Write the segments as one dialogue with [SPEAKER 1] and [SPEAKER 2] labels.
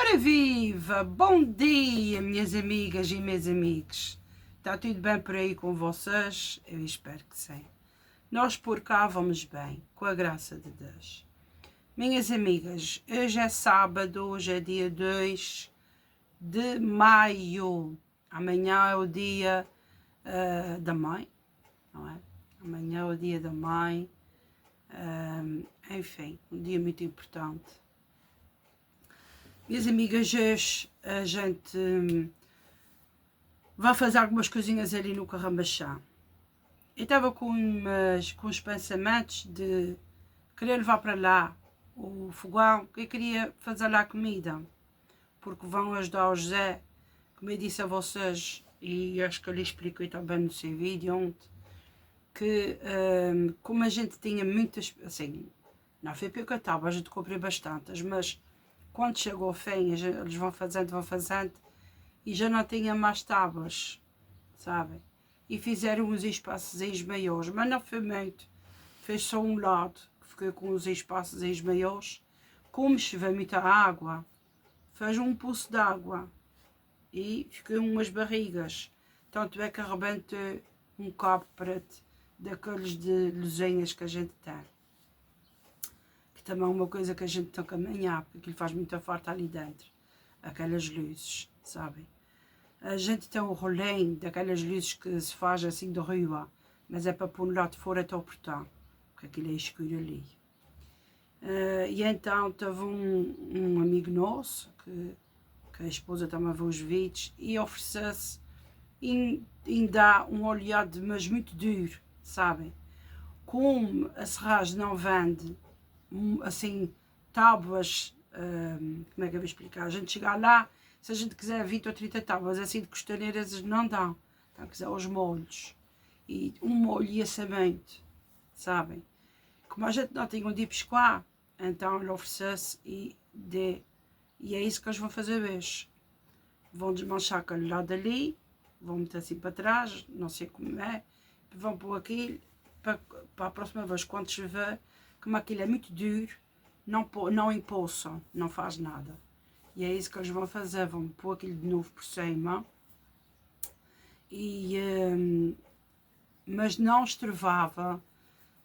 [SPEAKER 1] Ora viva! Bom dia, minhas amigas e meus amigos. Está tudo bem por aí com vocês? Eu espero que sim. Nós por cá vamos bem, com a graça de Deus. Minhas amigas, hoje é sábado, hoje é dia 2 de maio. Amanhã é o dia da mãe, não é? Amanhã é o dia da mãe. Enfim, um dia muito importante. Minhas amigas, hoje a gente vai fazer algumas coisinhas ali no Carrambachá. Eu estava com os pensamentos de querer levar para lá o fogão, que eu queria fazer lá comida, porque vão ajudar o José, como eu disse a vocês, e acho que eu lhe expliquei também no seu vídeo ontem, que como a gente tinha muitas, assim, não foi porque eu estava, a gente comprei bastantes, mas quando chegou ao fim, eles vão fazendo, e já não tinha mais tábuas, sabem? E fizeram uns espaços maiores, mas não foi muito. Fez só um lado, que ficou com os espaços maiores. Como choveu muita água, fez um poço de água e ficou umas barrigas. Tanto é que arrebentou um cabo preto daqueles de luzinhas que a gente tem. Que também é uma coisa que a gente tem que amanhar, porque aquilo faz muita falta ali dentro. Aquelas luzes, sabem? A gente tem um rolém daquelas luzes que se faz assim de rua, mas é para pôr lá de fora até o portão, porque aquilo é escuro ali. E então teve um amigo nosso, que a esposa também viu os vídeos, e ofereceu-se em dar um oleado, mas muito duro, sabem? Como a serragem não vende, assim, tábuas, como é que eu vou explicar? A gente chega lá, se a gente quiser 20 ou 30 tábuas assim de costaneiras, não dão. Então, quiser os molhos. E um molho ia semente, sabem? Como a gente não tem onde ir pescar, então ele oferece e dê. E é isso que eles vão fazer hoje. Vão desmanchar aquele lado ali, vão meter assim para trás, não sei como é, vão pôr aquilo, para a próxima vez, quando chover, como aquilo é muito duro, não empoçam, não faz nada. E é isso que eles vão fazer, vão pôr aquilo de novo por cima. Mas não estrevava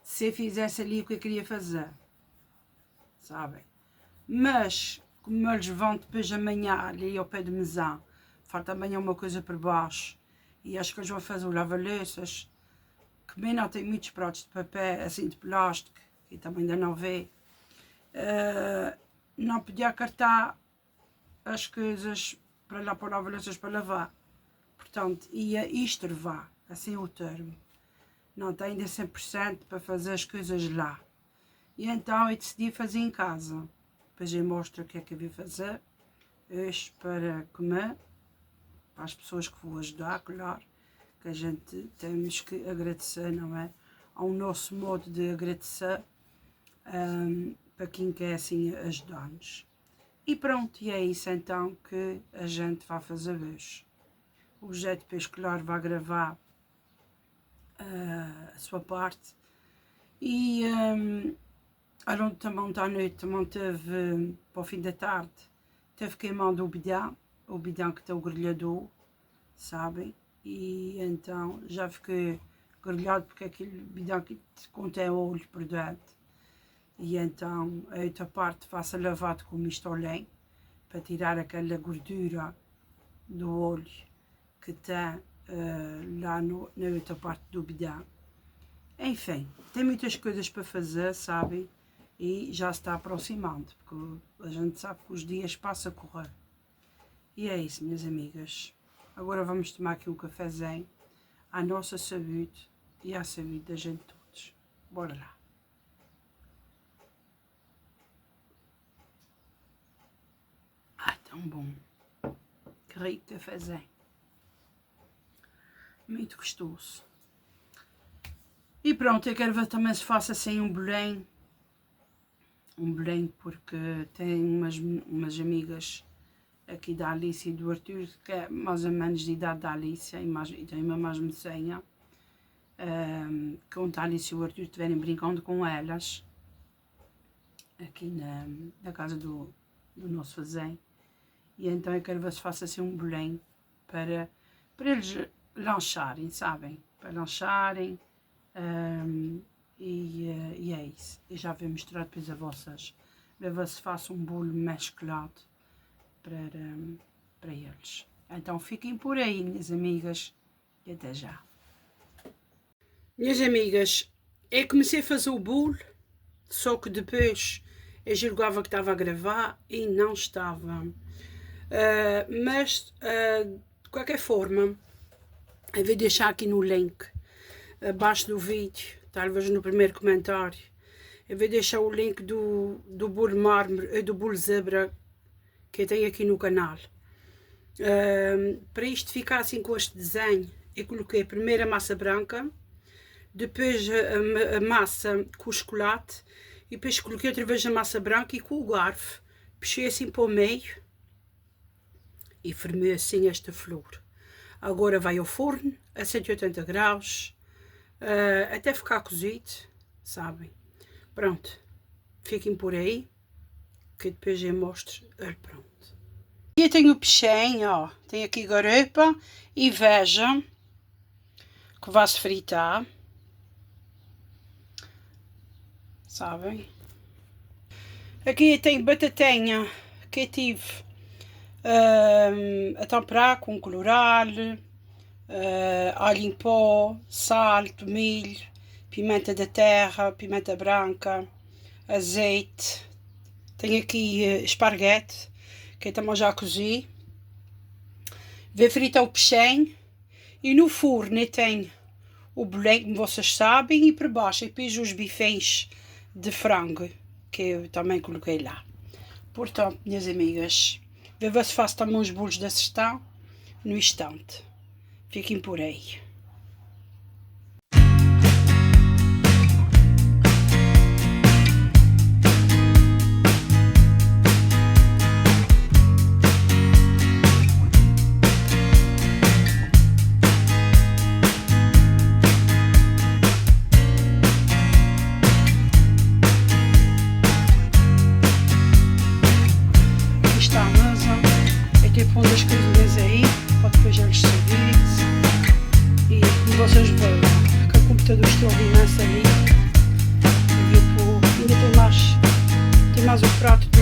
[SPEAKER 1] se eu fizesse ali o que eu queria fazer, sabem? Mas, como eles vão depois amanhã ali ao pé de Mesã, falta amanhã uma coisa por baixo, e acho que eles vão fazer o lava-louças, que bem não tem muitos pratos de papel, assim de plástico, que também ainda não vê. Não podia cartar as coisas para lá para o lava-louças para lavar. Portanto, ia extrevar, assim é o termo. Não tem ainda 100% para fazer as coisas lá. E então eu decidi fazer em casa. Depois eu mostro o que é que eu vou fazer. Hoje para comer, para as pessoas que vou ajudar, claro. Que a gente temos que agradecer, não é? Há um nosso modo de agradecer para quem quer assim ajudar-nos. E pronto, e é isso então que a gente vai fazer hoje. O José depois, claro, vai gravar a sua parte. E ontem à noite também teve, para o fim da tarde, teve queimando o bidão que tem o grelhador, sabem? E então já fiquei grelhado porque aquele bidão que contém óleo por dentro. E então a outra parte vai-se lavado com mistolém para tirar aquela gordura do óleo que está lá na outra parte do bidão. Enfim, tem muitas coisas para fazer, sabem? E já se está aproximando, porque a gente sabe que os dias passam a correr. E é isso, minhas amigas. Agora vamos tomar aqui um cafezinho à nossa saúde e à saúde da gente todos. Bora lá. Tão bom. Que rico cafezinho. Muito gostoso. E pronto, eu quero ver também se faço assim um belém. Porque tem umas amigas aqui da Alice e do Arthur, que é mais ou menos de idade da Alice, e tem uma mais mocinha, que onde a Alice e o Arthur estiverem brincando com elas, aqui na casa do nosso fazem. E então eu quero ver se faço assim um bolinho para eles lancharem, sabem? Para lancharem. E é isso. Eu já vou mostrar depois a vocês. Ver se faço um bolo mesclado para eles. Então fiquem por aí, minhas amigas. E até já. Minhas amigas, eu comecei a fazer o bolo, só que depois eu julgava que estava a gravar e não estava. Mas, de qualquer forma, eu vou deixar aqui no link, abaixo do vídeo, talvez no primeiro comentário, eu vou deixar o link do bolo mármore, do bolo zebra, que eu tenho aqui no canal. Para isto ficar assim com este desenho, eu coloquei primeiro a massa branca, depois a massa com o chocolate, e depois coloquei outra vez a massa branca e com o garfo puxei assim para o meio e formei assim esta flor. Agora vai ao forno a 180 graus até ficar cozido, sabem? Pronto, fiquem por aí que depois eu mostro. Pronto. E eu tenho o peixinho, ó, tenho aqui garopa e vejam que vai-se fritar, sabem? Aqui eu tenho batatinha que eu tive a temperar com colorau, alho em pó, sal, tomilho, pimenta da terra, pimenta branca, azeite. Tenho aqui esparguete, que eu também já cozi. Vou fritar o peixinho e no forno eu tenho o bolinho, como vocês sabem, e por baixo eu pus os bifes de frango, que eu também coloquei lá. Portanto, minhas amigas, vou ver se faço também os bolos da sexta no instante. Fiquem por aí. Pondo as coisinhas aí, para depois eles servirem-se. E como vocês veem, que o computador está imenso ali. Ainda tem mais o prato dos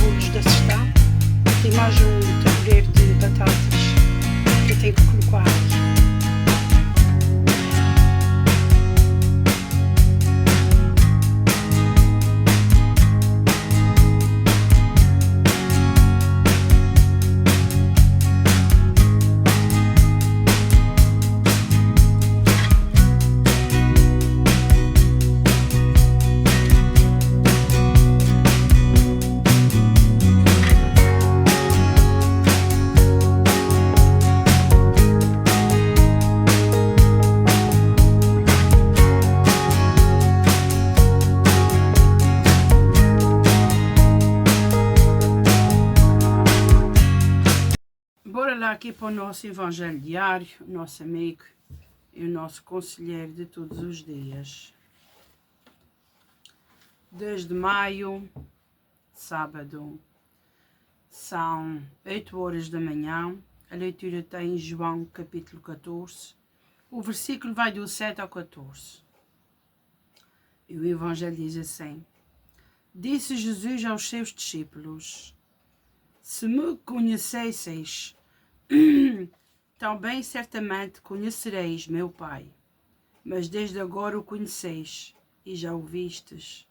[SPEAKER 1] bolos da sexta. Tem mais um tabuleiro de batatas que eu tenho que colocar aí. Bora lá aqui para o nosso evangelho diário, o nosso amigo e o nosso conselheiro de todos os dias. 2 de maio, sábado, são 8 horas da manhã. A leitura está em João capítulo 14. O versículo vai do 7 ao 14. E o evangelho diz assim: Disse Jesus aos seus discípulos: Se me conhecesseis, também certamente conhecereis meu Pai. Mas desde agora o conheceis e já o vistes.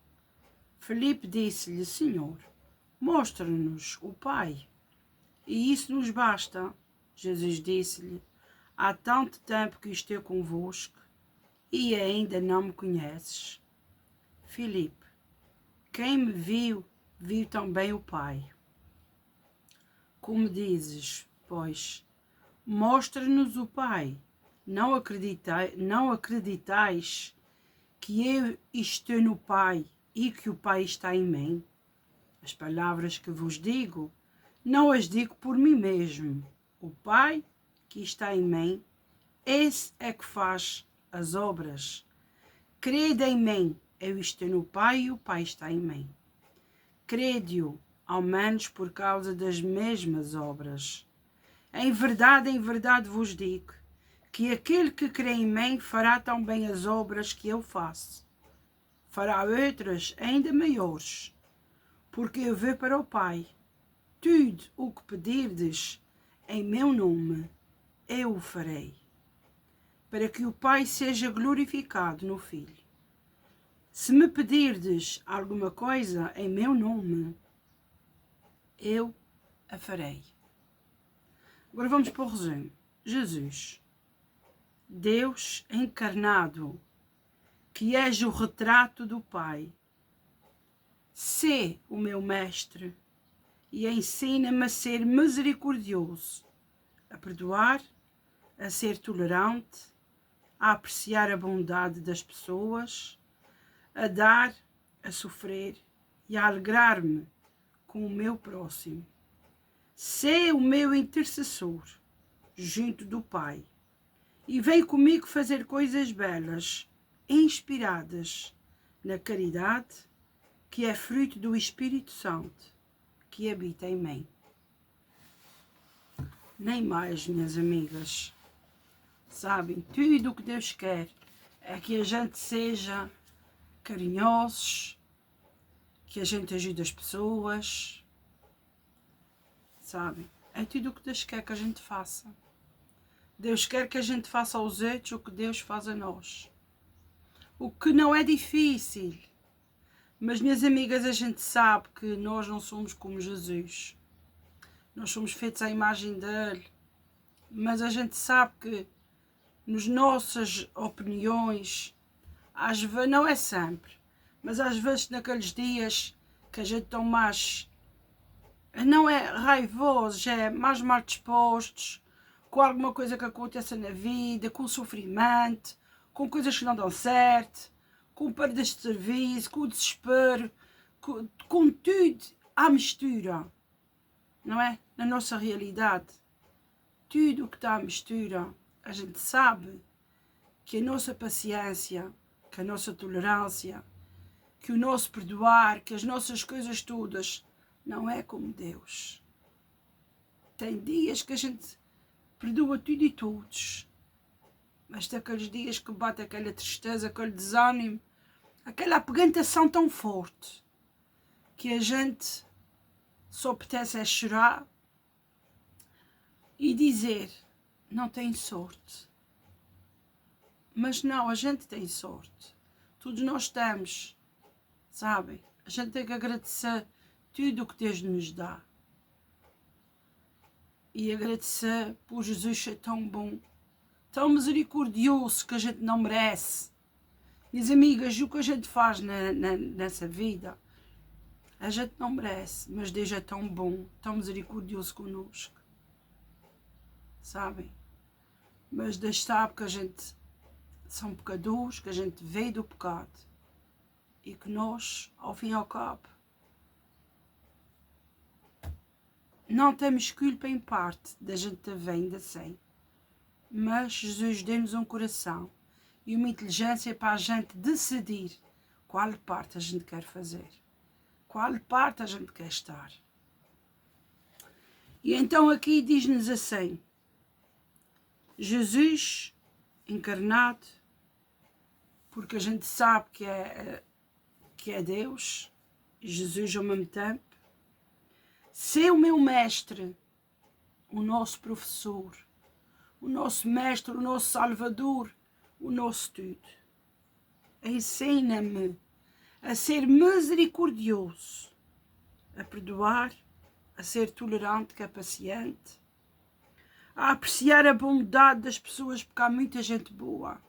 [SPEAKER 1] Filipe disse-lhe: Senhor, mostra-nos o Pai, e isso nos basta. Jesus disse-lhe: Há tanto tempo que estou convosco, e ainda não me conheces. Filipe, quem me viu, viu também o Pai. Como dizes, pois, mostra-nos o Pai. Não acreditais que eu estou no Pai e que o Pai está em mim? As palavras que vos digo, não as digo por mim mesmo. O Pai que está em mim, esse é que faz as obras. Crede em mim, eu estou no Pai e o Pai está em mim. Crede-o ao menos por causa das mesmas obras. Em verdade vos digo, que aquele que crê em mim fará também as obras que eu faço. Fará outras ainda maiores, porque eu vou para o Pai. Tudo o que pedirdes em meu nome, eu o farei, para que o Pai seja glorificado no Filho. Se me pedirdes alguma coisa em meu nome, eu a farei. Agora vamos para o resumo. Jesus, Deus encarnado, que és o retrato do Pai, sê o meu mestre e ensina-me a ser misericordioso, a perdoar, a ser tolerante, a apreciar a bondade das pessoas, a dar, a sofrer e a alegrar-me com o meu próximo. Sê o meu intercessor junto do Pai e vem comigo fazer coisas belas, inspiradas na caridade, que é fruto do Espírito Santo que habita em mim. Nem mais, minhas amigas. Sabem, tudo o que Deus quer é que a gente seja carinhosos, que a gente ajude as pessoas, sabem? É tudo o que Deus quer que a gente faça. Deus quer que a gente faça aos outros o que Deus faz a nós. O que não é difícil. Mas, minhas amigas, a gente sabe que nós não somos como Jesus. Nós somos feitos à imagem dele. Mas a gente sabe que nas nossas opiniões, às vezes, não é sempre, mas às vezes naqueles dias que a gente está mais, não é raivosos, é mais mal dispostos, com alguma coisa que aconteça na vida, com sofrimento, com coisas que não dão certo, com perdas de serviço, com desespero, com tudo à mistura, não é? Na nossa realidade, tudo o que está à mistura, a gente sabe que a nossa paciência, que a nossa tolerância, que o nosso perdoar, que as nossas coisas todas, não é como Deus. Tem dias que a gente perdoa tudo e todos, mas tem aqueles dias que bate aquela tristeza, aquele desânimo, aquela apegantação tão forte, que a gente só apetece é chorar e dizer, não tem sorte. Mas não, a gente tem sorte. Todos nós temos, sabem? A gente tem que agradecer tudo o que Deus nos dá. E agradecer por Jesus ser tão bom, tão misericordioso, que a gente não merece. Minhas amigas, o que a gente faz nessa vida, a gente não merece, mas Deus é tão bom, tão misericordioso conosco. Sabem? Mas Deus sabe que a gente são pecadores, que a gente veio do pecado e que nós, ao fim e ao cabo, não temos culpa em parte da gente ter vindo assim. Mas Jesus deu-nos um coração e uma inteligência para a gente decidir qual parte a gente quer fazer, qual parte a gente quer estar. E então aqui diz-nos assim, Jesus encarnado, porque a gente sabe que é Deus, e Jesus ao mesmo tempo, ser o meu mestre, o nosso professor, o nosso mestre, o nosso salvador, o nosso tudo. Ensina-me a ser misericordioso, a perdoar, a ser tolerante, que é paciente, a apreciar a bondade das pessoas, porque há muita gente boa.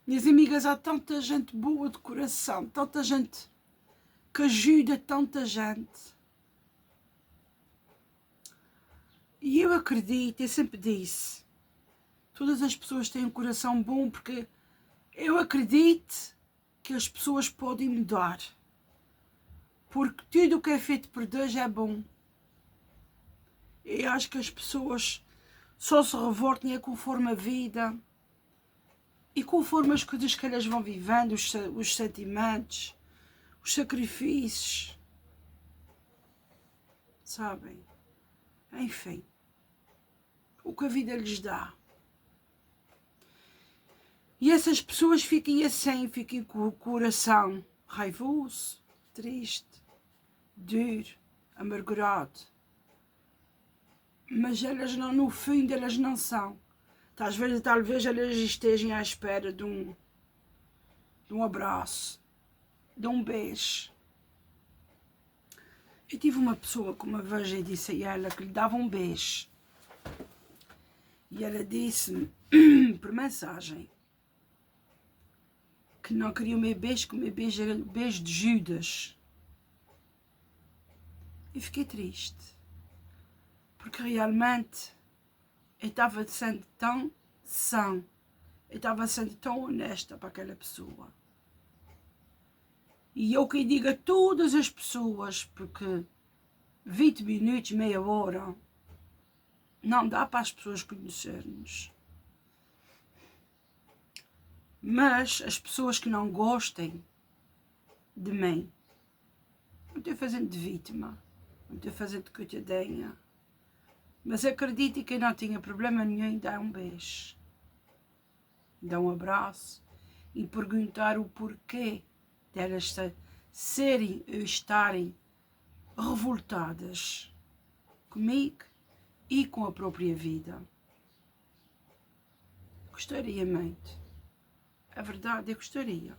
[SPEAKER 1] Minhas amigas, há tanta gente boa de coração, tanta gente que ajuda tanta gente. E eu acredito, eu sempre disse, todas as pessoas têm um coração bom, porque eu acredito que as pessoas podem mudar. Porque tudo o que é feito por Deus é bom. E acho que as pessoas só se revoltam conforme a vida e conforme as coisas que elas vão vivendo, os sentimentos, os sacrifícios. sabem? Enfim, o que a vida lhes dá. E essas pessoas fiquem assim, fiquem com o coração raivoso, triste, duro, amargurado. Mas elas não, no fundo, elas não são. Talvez elas estejam à espera de um abraço, de um beijo. Eu tive uma pessoa que uma vez eu disse a ela que lhe dava um beijo. E ela disse-me, por mensagem, que não queria o meu beijo, que o meu beijo era o beijo de Judas. E fiquei triste. Porque realmente eu estava sendo tão sã, eu estava sendo tão honesta para aquela pessoa. E eu que digo a todas as pessoas, porque 20 minutos, meia hora, não dá para as pessoas conhecermos. Mas as pessoas que não gostem de mim, não estou fazendo de vítima, não estou fazendo de coitadinha, mas acredite que eu não tinha problema nenhum em dar um beijo, dar um abraço e perguntar o porquê delas serem ou estarem revoltadas comigo e com a própria vida. Gostaria muito. A verdade, eu gostaria.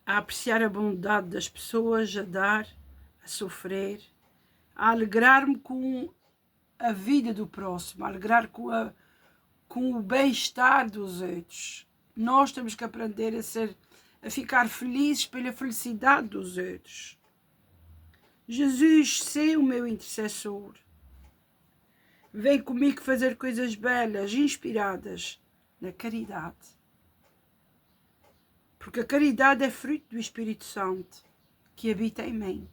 [SPEAKER 1] A apreciar a bondade das pessoas, a dar, a sofrer, a alegrar-me com a vida do próximo, a alegrar com o bem-estar dos outros. Nós temos que aprender a ficar felizes pela felicidade dos outros. Jesus, ser o meu intercessor. Vem comigo fazer coisas belas, inspiradas na caridade. Porque a caridade é fruto do Espírito Santo que habita em mim.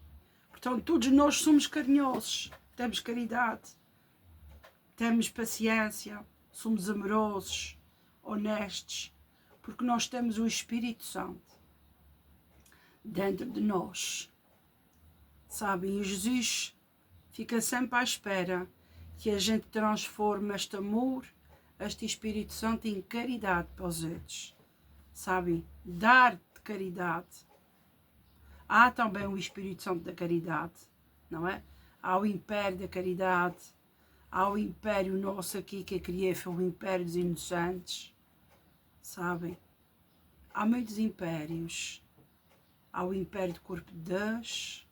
[SPEAKER 1] Portanto, todos nós somos carinhosos, temos caridade, temos paciência, somos amorosos, honestos, porque nós temos o Espírito Santo dentro de nós. Sabem, e Jesus fica sempre à espera que a gente transforme este amor, este Espírito Santo em caridade para os outros. Sabem, dar de caridade. Há também o Espírito Santo da caridade, não é? Há o império da caridade, há o império nosso aqui que eu criei, foi o império dos inocentes, sabem? Há muitos impérios. Há o império do corpo de Deus,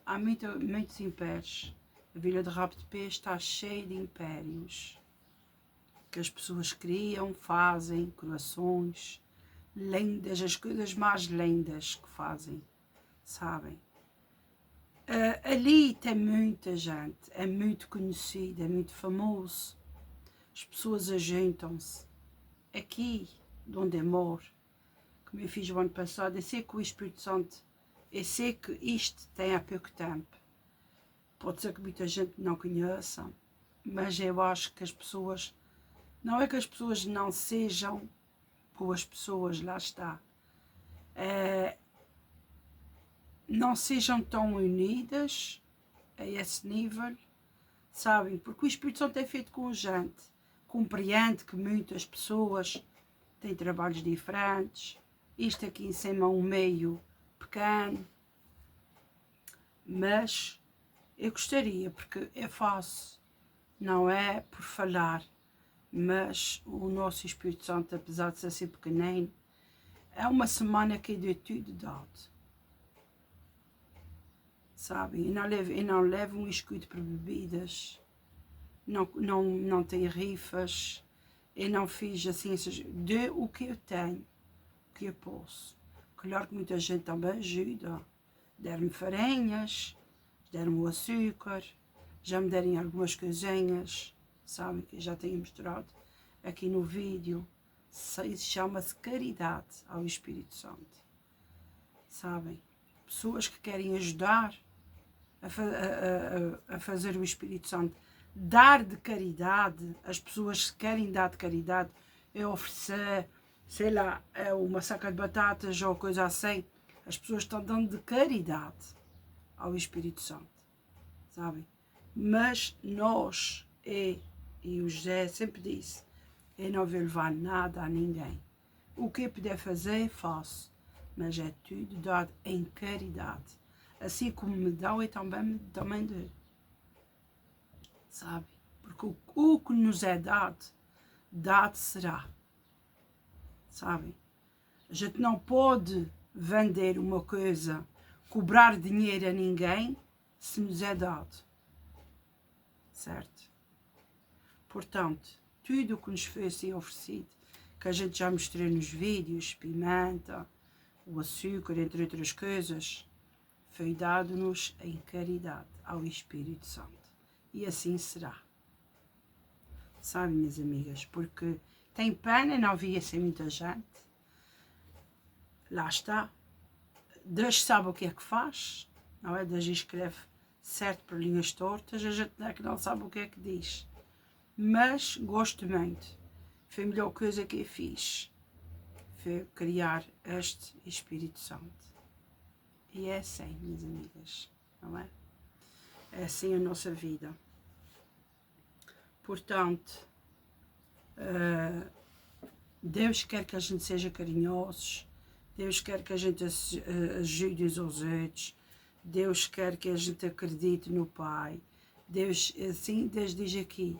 [SPEAKER 1] há muitos impérios. A Vila de Rabo de Peixe está cheia de impérios que as pessoas criam, fazem, croações, lendas, as coisas mais lindas que fazem, sabem? Ali tem muita gente, é muito conhecido, é muito famoso. As pessoas ajuntam-se. Aqui, de onde eu moro, como eu fiz o ano passado, eu sei que o Espírito Santo, eu sei que isto tem há pouco tempo. Pode ser que muita gente não conheça, mas eu acho que as pessoas, não é que as pessoas não sejam boas pessoas, lá está, não sejam tão unidas a esse nível, sabem? Porque o Espírito Santo é feito com gente, compreende que muitas pessoas têm trabalhos diferentes, isto aqui em cima é um meio pequeno, mas eu gostaria, porque é fácil, não é por falar, mas o nosso Espírito Santo, apesar de ser assim pequenino, é uma semana que deu tudo dado. Sabem? Eu não levo um escudo para bebidas, não tenho rifas, eu não fiz assim, de o que eu tenho, o que eu posso. Claro que muita gente também ajuda, deram-me farinhas, deram-me o açúcar, já me deram algumas coisinhas, sabem, que eu já tenho mostrado aqui no vídeo. Isso chama-se caridade ao Espírito Santo, sabem? Pessoas que querem ajudar a fazer o Espírito Santo, dar de caridade, as pessoas que querem dar de caridade, é oferecer, sei lá, uma saca de batatas ou coisa assim, As pessoas estão dando de caridade ao Espírito Santo, sabem? Mas nós, e o José sempre disse, eu não vou levar nada a ninguém. O que eu puder fazer, faço. Mas é tudo dado em caridade. Assim como me dão, eu também dou. Sabe? Porque o que nos é dado, dado será. Sabe? A gente não pode vender uma coisa, cobrar dinheiro a ninguém, se nos é dado. Certo? Portanto, tudo o que nos foi assim oferecido, que a gente já mostrou nos vídeos, pimenta, o açúcar, entre outras coisas, foi dado-nos em caridade ao Espírito Santo. E assim será. Sabe, minhas amigas? Porque tem pena, não havia assim muita gente. Lá está. Deus sabe o que é que faz. Não é? Deus escreve certo por linhas tortas. A gente é que não sabe o que é que diz. Mas gosto muito. Foi a melhor coisa que eu fiz. Foi criar este Espírito Santo. E é assim, minhas amigas. Não é? É assim a nossa vida. Portanto, Deus quer que a gente seja carinhosos, Deus quer que a gente ajude uns aos outros, Deus quer que a gente acredite no Pai. Deus, assim, Deus diz aqui,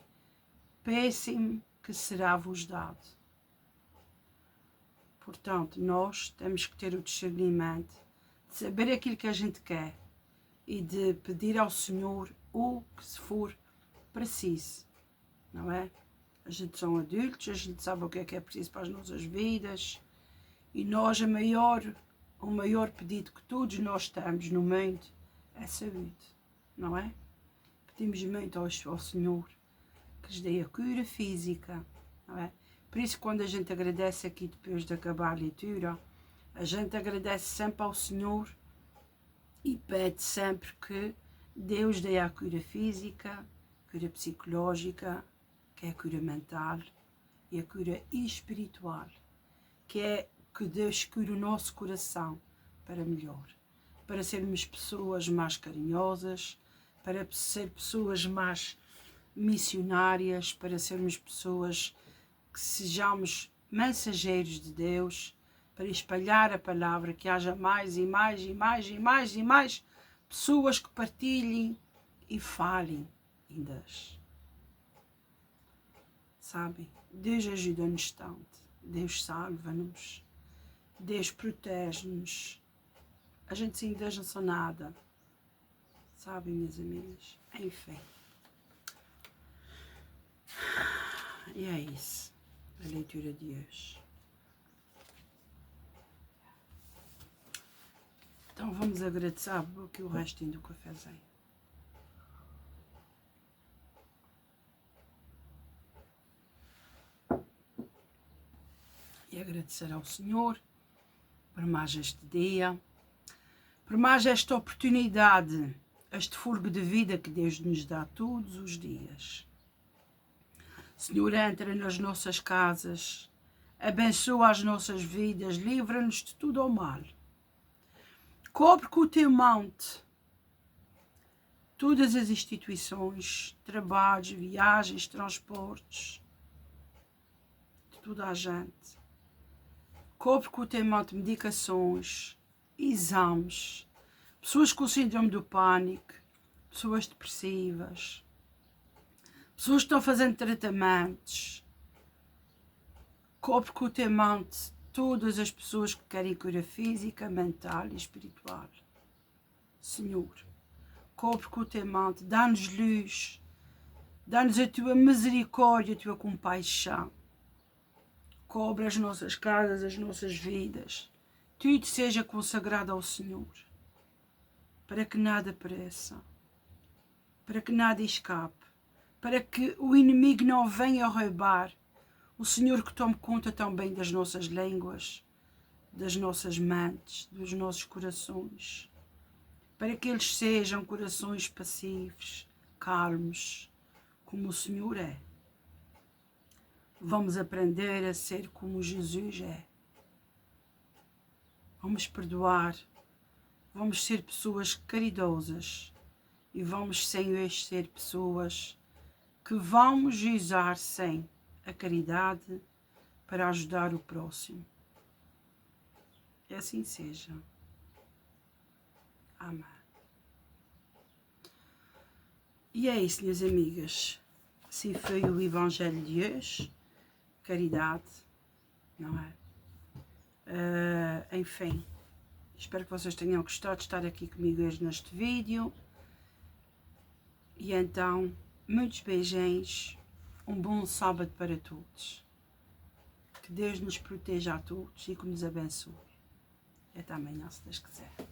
[SPEAKER 1] peçam-me que será-vos dado. Portanto, nós temos que ter o discernimento de saber aquilo que a gente quer e de pedir ao Senhor o que se for preciso. Não é? A gente são adultos, a gente sabe o que é preciso para as nossas vidas e nós o maior pedido que todos nós temos no mundo é saúde, não é? Pedimos muito ao Senhor que nos dê a cura física, não é? Por isso, quando a gente agradece aqui depois de acabar a leitura, a gente agradece sempre ao Senhor e pede sempre que Deus dê a cura física, cura psicológica, que é a cura mental, e a cura espiritual, que é que Deus cura o nosso coração para melhor, para sermos pessoas mais carinhosas, para ser pessoas mais missionárias, para sermos pessoas que sejamos mensageiros de Deus, para espalhar a palavra, que haja mais e mais e mais e mais e mais pessoas que partilhem e falem em Deus. Sabem? Deus ajuda-nos tanto, Deus salva-nos, Deus protege-nos. A gente sem Deus não são nada. Sabem, minhas amigas? Enfim. E é isso, a leitura de hoje. Então vamos agradecer aqui o restinho do cafezinho. E agradecer ao Senhor por mais este dia, por mais esta oportunidade, este fôlego de vida que Deus nos dá todos os dias. Senhor, entra nas nossas casas, abençoa as nossas vidas, livra-nos de tudo ao mal. Cobre com o teu manto todas as instituições, trabalhos, viagens, transportes, de toda a gente. Cobre com o teu manto medicações, exames, pessoas com síndrome do pânico, pessoas depressivas, pessoas que estão fazendo tratamentos. Cobre com o teu manto todas as pessoas que querem cura física, mental e espiritual. Senhor, cobre com o teu manto, dá-nos luz, dá-nos a tua misericórdia, a tua compaixão. Cobre as nossas casas, as nossas vidas. Tudo seja consagrado ao Senhor. Para que nada pereça. Para que nada escape. Para que o inimigo não venha roubar. O Senhor que tome conta também das nossas línguas, das nossas mentes, dos nossos corações. Para que eles sejam corações passivos, calmos, como o Senhor é. Vamos aprender a ser como Jesus é. Vamos perdoar vamos ser pessoas caridosas e vamos sem ser pessoas que vamos usar sem a caridade para ajudar o próximo. Que assim seja. Amém. E é isso, minhas amigas. Assim foi o Evangelho de hoje. Caridade, não é? Enfim, espero que vocês tenham gostado de estar aqui comigo hoje neste vídeo. E então, muitos beijinhos, um bom sábado para todos. Que Deus nos proteja a todos e que nos abençoe. Até amanhã, se Deus quiser.